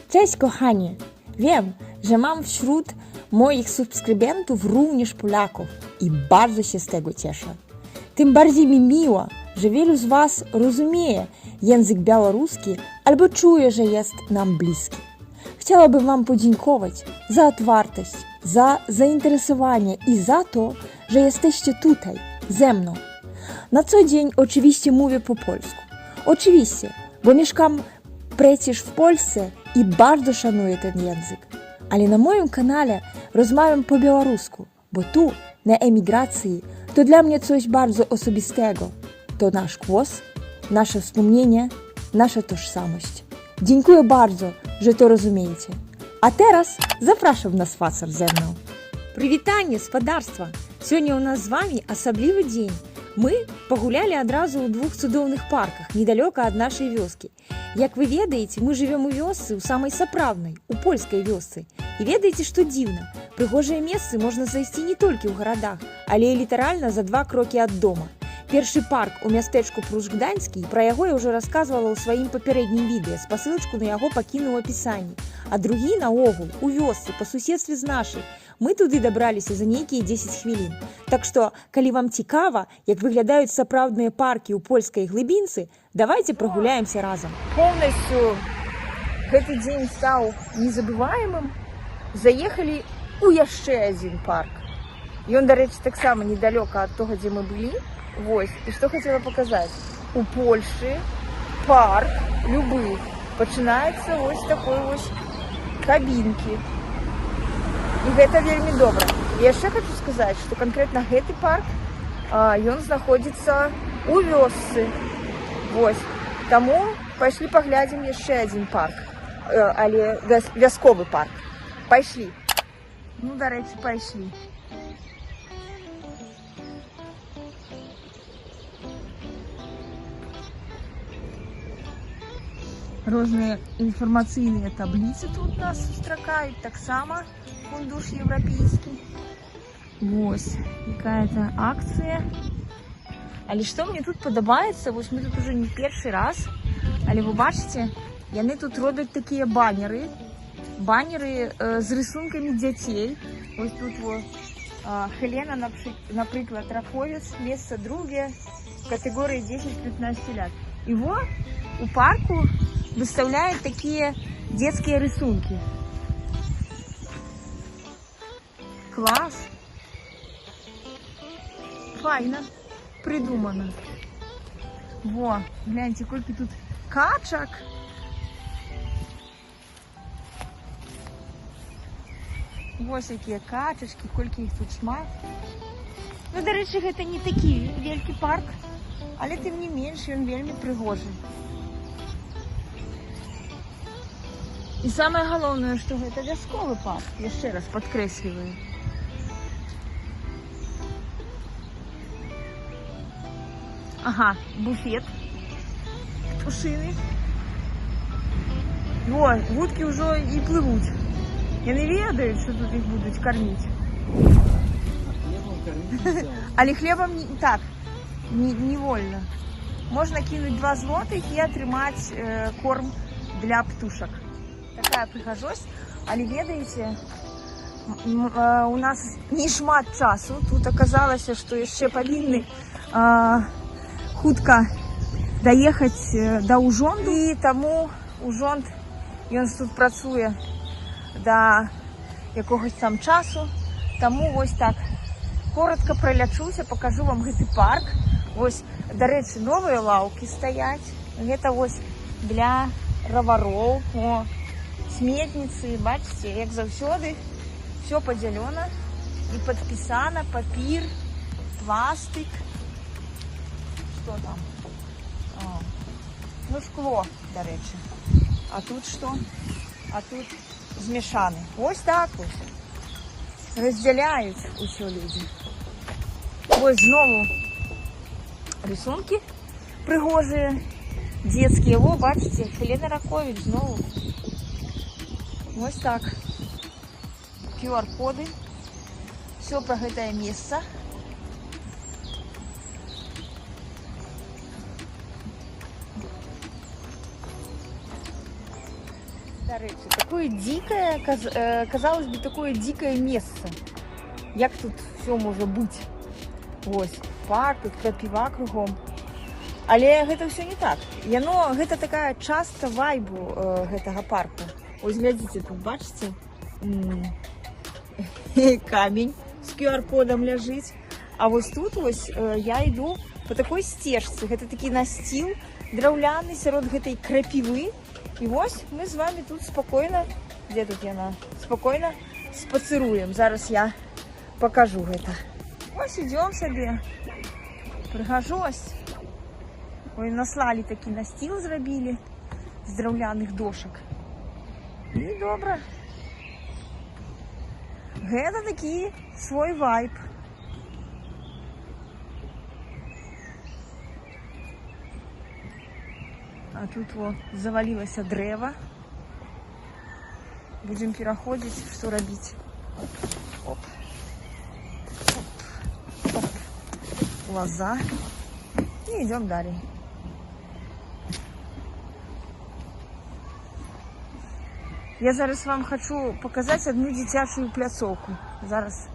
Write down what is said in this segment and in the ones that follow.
Cześć kochani! Wiem, że mam wśród moich subskrybentów również Polaków i bardzo się z tego cieszę. Tym bardziej mi miło, że wielu z Was rozumie język białoruski albo czuje, że jest nam bliski. Chciałabym Wam podziękować za otwartość, za zainteresowanie i za to, że jesteście tutaj, ze mną. Na co dzień oczywiście mówię po polsku. Oczywiście, bo mieszkam przecież w Polsce i bardzo szanuję ten język. Ale na moim kanale rozmawiam po białorusku, bo tu, na emigracji, to dla mnie coś bardzo osobistego. To nasz głos, nasze wspomnienie, nasza tożsamość. Dziękuję bardzo, że to rozumiecie. A teraz zapraszam na spacer ze mną. Привітання, спадарства! Сьогодні у нас з вами особливий день. Ми погуляли одразу у двох цудовних парках, недалеко від нашої вёски. Як ви ведаеце, мы живем у вёсцы, у самой сапраўднай, у польскай вёсцы. І ведаеце, што дзіўна? Прыгожыя месцы можна знайсці не толькі ў гарадах, але і літаральна за 2 крокі ад дома. Першы парк у мястэчку Пруж-Гданьскі, пра яго я ўжо расказвала ў сваім папярэднім відэа, спасылачку на яго пакіну ў апісанні. А другі, наогул, у вёсцы, па суседстве з нашай. Мы туды дабраліся за нейкія 10 хвілін. Так што, калі вам цікава, як выглядаюць сапраўдныя паркі ў польскай глыбінцы, давайте прагуляемся разам. Поўнасцю гэты дзень стаў незабываемым. Заехалі ў яшчэ адзін парк. Ён, дарэчы, таксама недалёка ад того, дзе мы былі. Вось, і што хацела паказаць. У Польшы парк любы пачынаецца вось такой вось кабінкі. І гэта вельмі добра. І яшчэ хочу сказаць, што канкрэтна гэты парк, ён знаходзіцца у вёсцы. Вось. Таму пайшлі паглядзім яшчэ адзін парк, але вясковы парк. Пайшлі. Ну, дарэчы, пайшлі. Розныя інфармацыйныя табліцы тут нас сустракаюць, таксама фундуш еўрапейскі. Вось, якая-то акцыя. Але што мне тут падабаецца, вось мы тут уже не першы раз, але вы бачыце, яны тут робяць такія баннеры з рисункамі дзяцей. Вось тут Хелена, напрыклад, Раховец, месца друге, катэгорыі 10-15 лет. І во, у парку выставляют такие детские рисунки. Класс! Файно придумано. Во, гляньте, сколько тут качак. Вось якія качачкі, колькі іх тут шмат. Ну, дарэчы, гэта не такі вялікі парк, але тым не менш, ён вельмі прыгожы. І самае галоўнае, што гэта вясковы парк, яшчэ раз падкрэсліваю. Ага, буфет птушыны. Во, вудкі ўжо і плывуць. Яны ведаюць, што тут іх будуць карміць. Але хлебам так, не вольна. Можна кінуць 2 злотых і атрымаць корм для птушак. Такая прыгажосць, але ведаеце, у нас не шмат часу. Тут аказалася, што яшчэ павінны хутка даехаць да ўжонду, і таму ўжонд, ён тут працуе да якогось там часу. Таму вось так коротко пролячуся, покажу вам гэты парк. Вось, дарэчы, новыя лаўкі стаяць. Гэта вось для равароў. О, сметніцы, бачыце, як заўсёды, все падзялёна і падпісана, папір, пластик. Што там? Ну, шкло, дарэчы. А тут што? А тут змешаны. Вось так вось. Раздзяляюць усё людзі. Вось знову рисункі прыгожыя, дзецкія. Во, бачыце, Хелена Раховец знову. Вось так. QR-коды. Все пра гэтае месца. речі, такое дикое, казалось бы, такое дикое место. Як тут все може бути? Ось, парк, тут крапіва кругом. Але гэта все не так. Гэта такая частка вайбу гэтага парку. Ось глядзіце, тут бачыце? Камень з QR-кодам ляжыць. А вось тут ось я іду по такой сцежцы. Гэта такі насціл драўляны сярод гэтай крапівы. І вось мы з вами тут спокойно, где тут яна? Спокойно спацыруем. Зараз я покажу гэта. Ось идем себе. Прыгажусь. Ой, наслали такі настил зрабілі з драўляных дошак. І добра. Гэта такі свой вайб. А тут вот завалилось древо. Будем переходить, что робить. Оп. Оп. Оп. Лоза. И идем далее. Я зараз вам хочу показать одну дзіцячую пляцоўку. Зараз.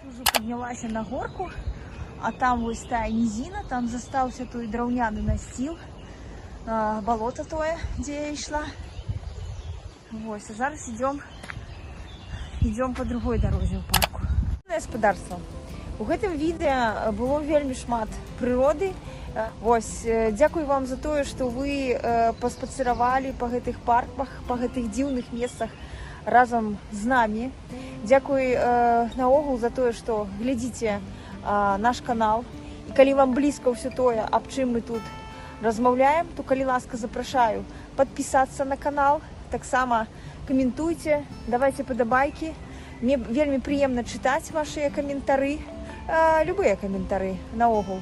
Уже поднялась на горку, а там вось тая низина, там застаўся той драўняны насціл, болото тое, где я ішла. Вось, а зараз идем по другой дороге ў парку. Гаспадарства. У гэтым відэа было вельмі шмат прыроды. Вось, дзякую вам за тое, што вы паспацыравалі па гэтых парках, па гэтых дзіўных месцах разом з нами. Дзякуй наогул за тое, што глядзіце наш канал. І калі вам блізка ўсё тое, аб чым мы тут размаўляем, то калі ласка запрашаю подпісацца на канал, таксама каментуйце, давайте падабайкі. Мне вельмі прыемна чытаць вашыя каментары, любыя каментары наогул.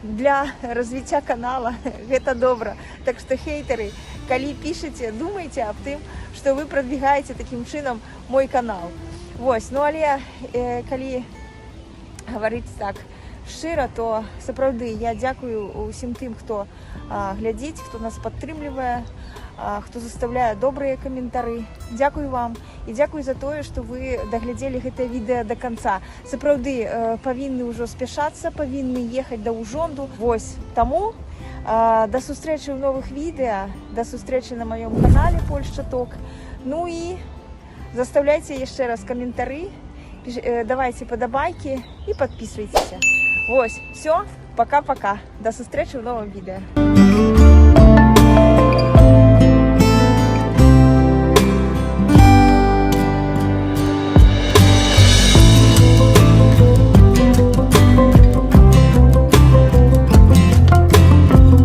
Для развіцця канала гэта добра. Так што хейтары, калі пішаце, думайце аб тым, што вы прадвігаеце такім чынам мой канал. Вось, ну але калі гаварыць так шчыра, то сапраўды я дзякую усім тым, хто глядзіць, хто нас падтрымлівае, хто заставляе добрыя каментары. Дзякую вам і дзякую за тое, што вы даглядзелі гэтае відэа да канца. Сапраўды павінны ўжо спяшацца, павінны ехаць да ўжонду. Вось, таму да сустрэчы ў новых відэа, да сустрэчы на маём канале Польшча Ток. Ну і заставляйце яшчэ раз каментары, давайте падабайкі і подписывайтесь. Вось, все, пока-пока. До сустрэчы ў новым відэа.